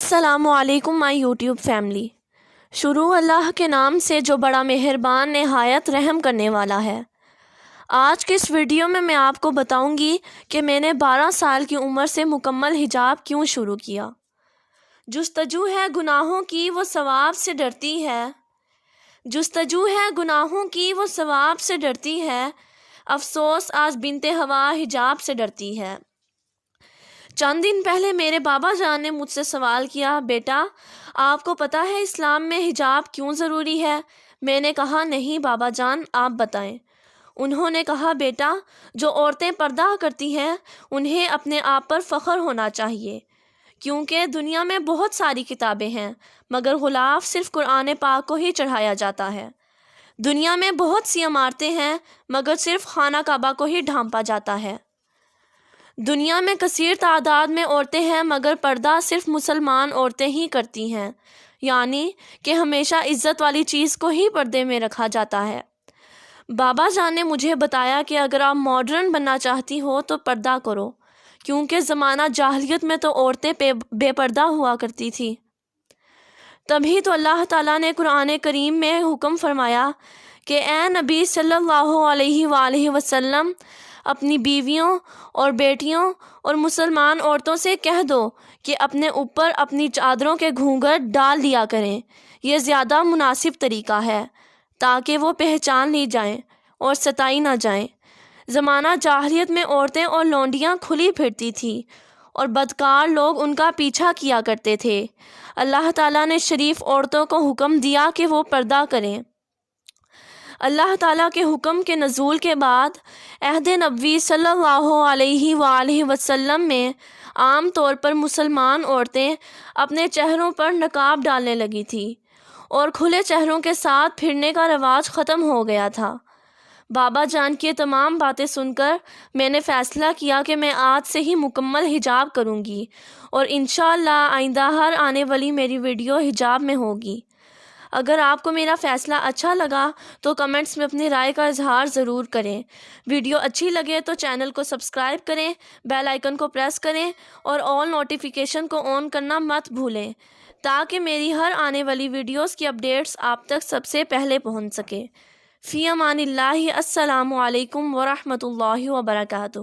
السلام علیکم مائی YouTube family. شروع اللہ کے نام سے جو بڑا مہربان نہایت رحم کرنے والا ہے۔ آج کے اس ویڈیو میں آپ کو بتاؤں گی کہ میں نے 12 سال کی عمر سے مکمل حجاب کیوں شروع کیا۔ جستجو ہے گناہوں کی وہ ثواب سے ڈرتی ہے، جستجو ہے گناہوں کی وہ ثواب سے ڈرتی ہے، افسوس آج بنت ہوا حجاب سے ڈرتی ہے۔ چند دن پہلے میرے بابا جان نے مجھ سے سوال کیا، بیٹا آپ کو پتہ ہے اسلام میں حجاب کیوں ضروری ہے؟ میں نے کہا نہیں بابا جان، آپ بتائیں۔ انہوں نے کہا بیٹا جو عورتیں پردہ کرتی ہیں انہیں اپنے آپ پر فخر ہونا چاہیے، کیونکہ دنیا میں بہت ساری کتابیں ہیں مگر غلاف صرف قرآن پاک کو ہی چڑھایا جاتا ہے۔ دنیا میں بہت سی عمارتیں ہیں مگر صرف خانہ کعبہ کو ہی ڈھانپا جاتا ہے۔ دنیا میں کثیر تعداد میں عورتیں ہیں مگر پردہ صرف مسلمان عورتیں ہی کرتی ہیں، یعنی کہ ہمیشہ عزت والی چیز کو ہی پردے میں رکھا جاتا ہے۔ بابا جان نے مجھے بتایا کہ اگر آپ ماڈرن بننا چاہتی ہو تو پردہ کرو، کیونکہ زمانہ جاہلیت میں تو عورتیں بے پردہ ہوا کرتی تھی۔ تبھی تو اللہ تعالیٰ نے قرآن کریم میں حکم فرمایا کہ اے نبی صلی اللہ علیہ وآلہ وسلم اپنی بیویوں اور بیٹیوں اور مسلمان عورتوں سے کہہ دو کہ اپنے اوپر اپنی چادروں کے گھونگھٹ ڈال دیا کریں، یہ زیادہ مناسب طریقہ ہے تاکہ وہ پہچان لی جائیں اور ستائی نہ جائیں۔ زمانہ جاہلیت میں عورتیں اور لونڈیاں کھلی پھرتی تھیں اور بدکار لوگ ان کا پیچھا کیا کرتے تھے۔ اللہ تعالیٰ نے شریف عورتوں کو حکم دیا کہ وہ پردہ کریں۔ اللہ تعالیٰ کے حکم کے نزول کے بعد عہد نبوی صلی اللہ علیہ وآلہ وسلم میں عام طور پر مسلمان عورتیں اپنے چہروں پر نقاب ڈالنے لگی تھیں اور کھلے چہروں کے ساتھ پھرنے کا رواج ختم ہو گیا تھا۔ بابا جان کی تمام باتیں سن کر میں نے فیصلہ کیا کہ میں آج سے ہی مکمل حجاب کروں گی اور انشاءاللہ آئندہ ہر آنے والی میری ویڈیو حجاب میں ہوگی۔ اگر آپ کو میرا فیصلہ اچھا لگا تو کمنٹس میں اپنی رائے کا اظہار ضرور کریں۔ ویڈیو اچھی لگے تو چینل کو سبسکرائب کریں، بیل آئیکن کو پریس کریں اور آل نوٹیفیکیشن کو آن کرنا مت بھولیں تاکہ میری ہر آنے والی ویڈیوز کی اپڈیٹس آپ تک سب سے پہلے پہنچ سکے۔ فی امان اللہ، السلام علیکم ورحمۃ اللہ وبرکاتہ۔